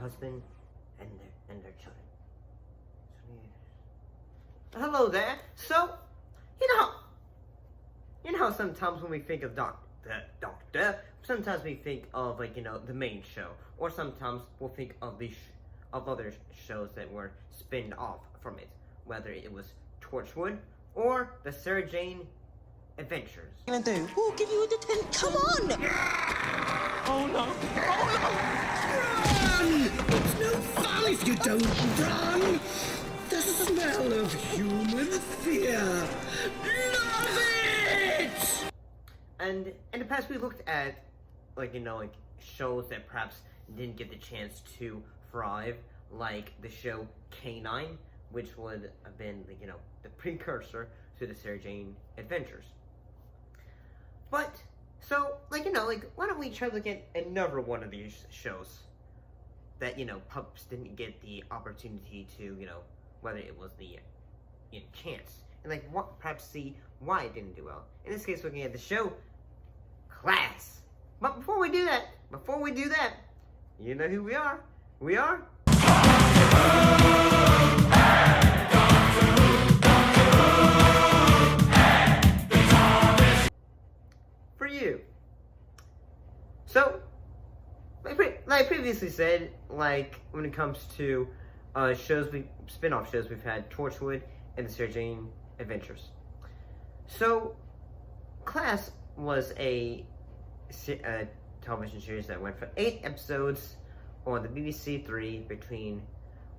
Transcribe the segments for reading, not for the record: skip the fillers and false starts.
husband and their children. Hello there. So, you know how sometimes when we think of Doctor, sometimes we think of the main show, or sometimes we'll think of of other shows that were spin off from it, whether it was Torchwood or the Sarah Jane Adventures. What are you gonna do? We'll give you a detent. Come on! Oh no! Oh no! Run! It's no fun if you don't run! The smell of human fear! Love it! And in the past we looked at shows that perhaps didn't get the chance to thrive, like the show K9, which would have been the precursor to the Sarah Jane Adventures. But so why don't we try to look at another one of these shows that pups didn't get the opportunity to whether it was the chance, and perhaps see why it didn't do well. In this case, looking at the show Class. But before we do that, you know who we are. We are for you. So, like I previously said, when it comes to spin-off shows, we've had Torchwood and the Sarah Jane Adventures. So, Class was a television series that went for 8 episodes on the BBC 3 between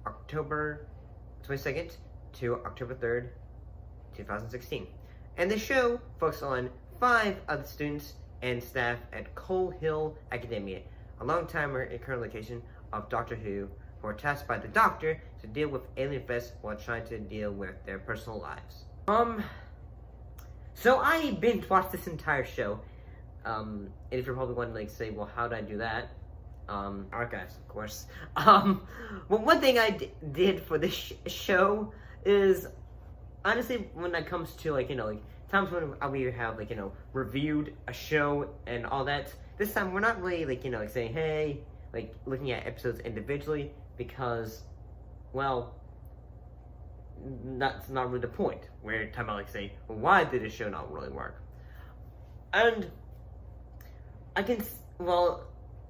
October 22nd to October 3rd, 2016. And the show focused on 5 of the students and staff at Coal Hill Academia, a long-timer and current location of Doctor Who, who are tasked by the Doctor to deal with alien threats while trying to deal with their personal lives. So I binge watched this entire show. And if you're probably wondering, say, well, how did I do that? Archives, of course. Well, one thing I did for this show is, honestly, when it comes to, times when we have, reviewed a show and all that, this time we're not really, saying, hey, looking at episodes individually, because, well, that's not really the point. We're talking about, say, well, why did this show not really work? And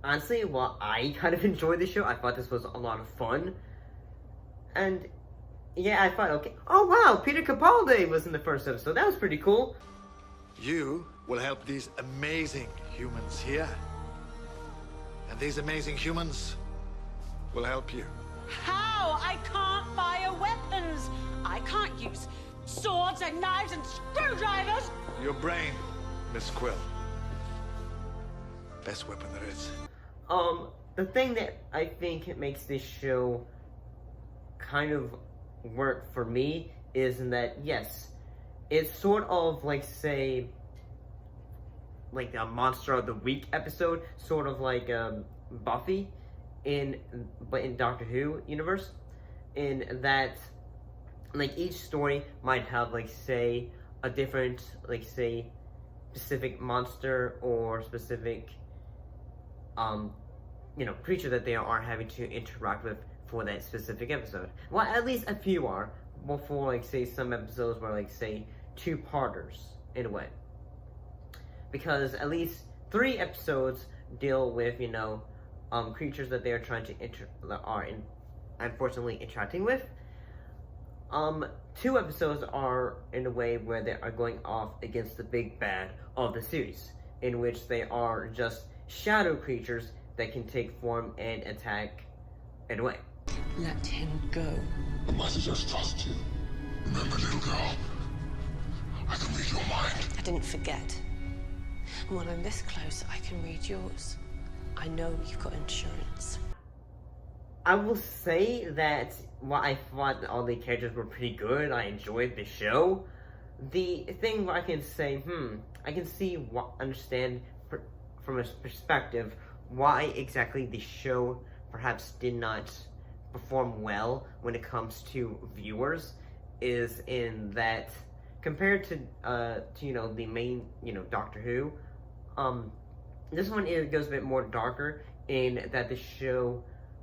honestly, while I kind of enjoyed the show, I thought this was a lot of fun. And, yeah, I thought, okay, oh wow, Peter Capaldi was in the first episode. That was pretty cool. You will help these amazing humans here. And these amazing humans will help you. How? I can't fire weapons. I can't use swords and knives and screwdrivers. Your brain, Miss Quill. Best weapon there is. The thing that I think makes this show kind of work for me is in that, yes, it's sort of say, a Monster of the Week episode, sort of like Buffy, but in Doctor Who universe, in that, each story might have, say, a different, say, specific monster or specific creature that they are having to interact with for that specific episode. Well, at least a few are, before, say, some episodes were, say, 2-parters, in a way. Because at least 3 episodes deal with, creatures that they are trying to unfortunately interacting with. 2 episodes are in a way where they are going off against the big bad of the series, in which they are just shadow creatures that can take form and attack in a way. Let him go. I must just trust you. Remember, little girl, I can read your mind. I didn't forget. And when I'm this close, I can read yours. I know you've got insurance. I will say that while I thought all the characters were pretty good, I enjoyed the show. The thing where I can say, I can understand from a perspective why exactly the show perhaps did not perform well when it comes to viewers, is in that compared to the main Doctor Who, this one goes a bit more darker in that the show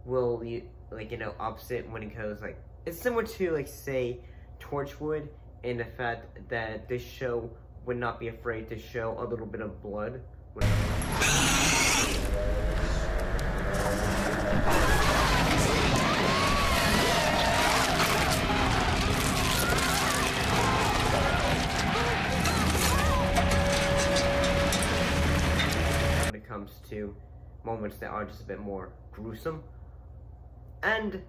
will be, like, opposite when it goes, like, it's similar to, like, say, Torchwood, in the fact that this show would not be afraid to show a little bit of blood. When it comes to moments that are just a bit more gruesome. And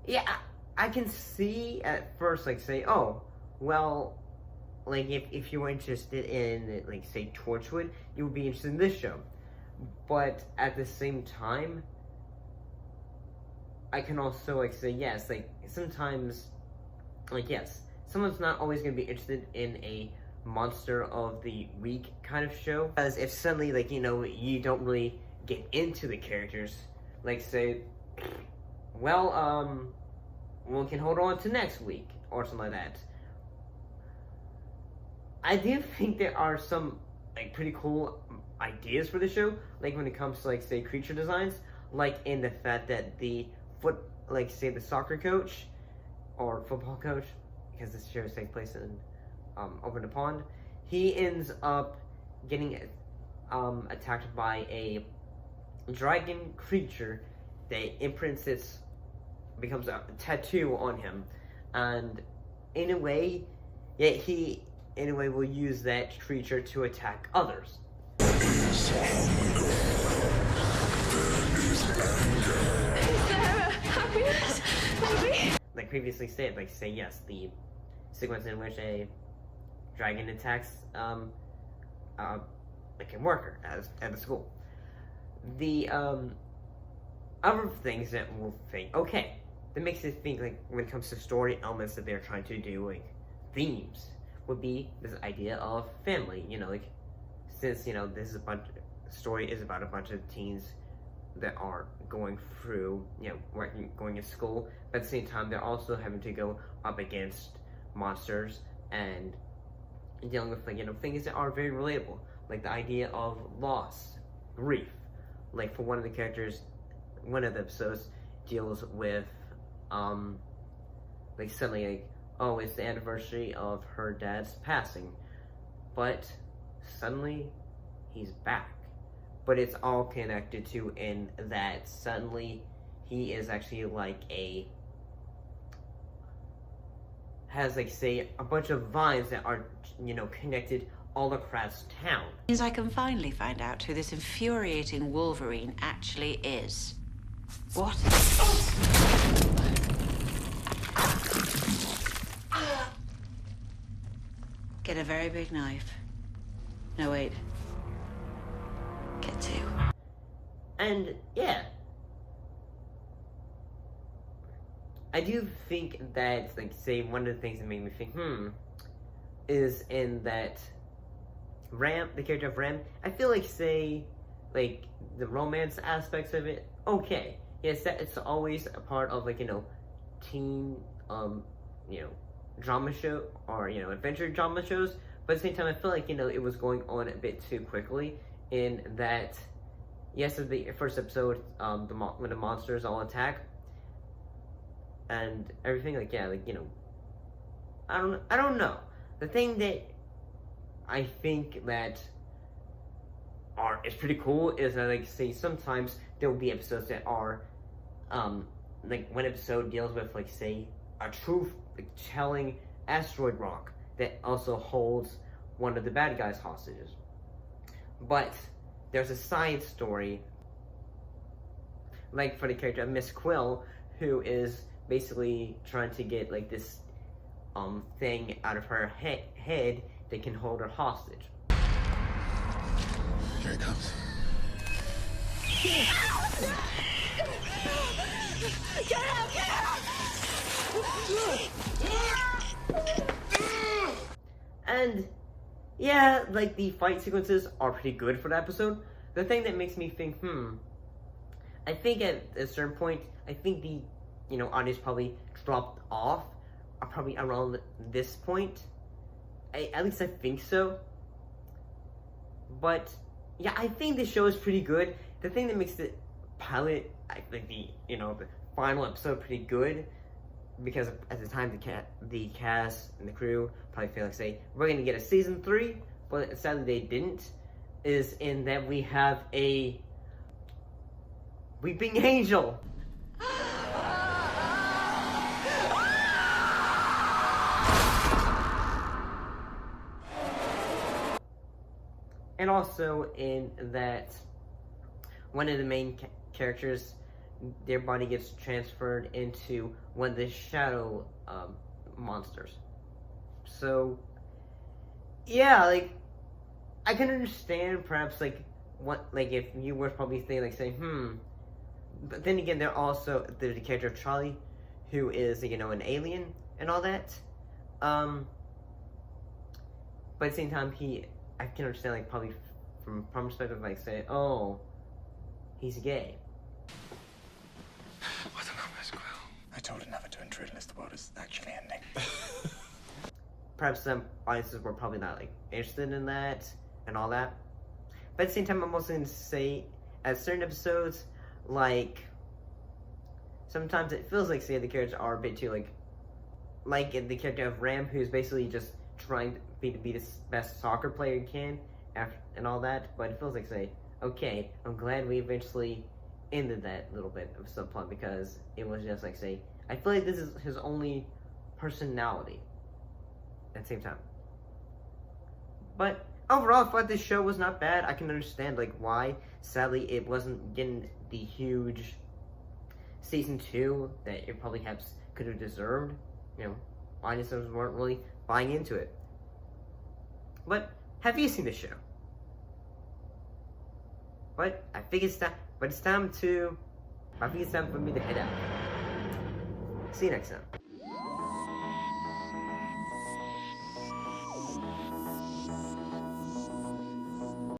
yeah, I can see at first, like, say, oh, well, like, if you were interested in, like, say, Torchwood, you would be interested in this show. But at the same time, I can also, like, say, yes, like, sometimes, like, yes, someone's not always going to be interested in a monster of the week kind of show. Because if suddenly, like, you don't really get into the characters, like, say, well, we can hold on to next week, or something like that. I do think there are some, like, pretty cool ideas for the show, like, when it comes to, like, say, creature designs, like, in the fact that the say, the soccer coach, or football coach, because this show takes place in, over the pond, he ends up getting, attacked by a dragon creature that imprints becomes a tattoo on him, and in a way, yeah, he in a way will use that creature to attack others. Like previously said, like, say, yes, the sequence in which a dragon attacks like a worker at the school. The other things that will think, okay, that makes it think, like, when it comes to story elements that they're trying to do, like, themes, would be this idea of family, like, since, this is story is about a bunch of teens that are going through, going to school, but at the same time, they're also having to go up against monsters and dealing with, like, things that are very relatable, like the idea of loss, grief. Like, for one of the characters, one of the episodes deals with, like, suddenly, like, oh, it's the anniversary of her dad's passing, but suddenly he's back. But it's all connected to in that suddenly he is actually like has, like, say, a bunch of vines that are, connected all across town. Means I can finally find out who this infuriating Wolverine actually is. What? Get a very big knife. No, wait. Get two. And, yeah. I do think that, like, say, one of the things that made me think, is in that Ram, the character of Ram, I feel like, say, like, the romance aspects of it, okay. Yes, that it's always a part of, like, teen, drama show, or, adventure drama shows, but at the same time, I feel like, it was going on a bit too quickly, in that, yes, in the first episode, when the monsters all attack, and everything, like, yeah, like, I don't know. The thing that I think that is pretty cool is that, like, say, sometimes there will be episodes that are, like, one episode deals with, like, say, a truth-telling asteroid rock that also holds one of the bad guys hostages. But there's a side story, like, for the character of Miss Quill, who is basically trying to get, like, this thing out of her head that can hold her hostage. Here it comes. Get out! Get out! And yeah, like, the fight sequences are pretty good for the episode. The thing that makes me think, I think at a certain point, I think the, audience probably dropped off, probably around this point. At least I think so. But yeah, I think the show is pretty good. The thing that makes it pilot, I think the final episode pretty good, because at the time the cast and the crew probably feel like say we're gonna get a season 3, but sadly they didn't. Is in that we have a weeping angel. And also in that one of the main characters, their body gets transferred into one of the shadow monsters. So yeah, like I can understand perhaps like what, like if you were probably thinking like saying but then again there's the character of Charlie, who is an alien and all that. But at the same time I can understand like probably from perspective like say, oh, he's gay. I don't know, Miss Quill. I told her never to intrude unless the world is actually ending. Perhaps some audiences were probably not like interested in that and all that. But at the same time, I'm also going to say, at certain episodes, like, sometimes it feels like, say, the characters are a bit too, like in the character of Ram, who's basically just trying to be the best soccer player he can, and all that. But it feels like, say, okay, I'm glad we eventually ended that little bit of subplot, because it was just like, say, I feel like this is his only personality at the same time. But overall, I thought this show was not bad. I can understand like why, sadly, it wasn't getting the huge season 2 that it probably could have deserved. Audiences weren't really buying into it. But have you seen the show? But I think it's time. But it's time to. I think it's time for me to head out. See you next time.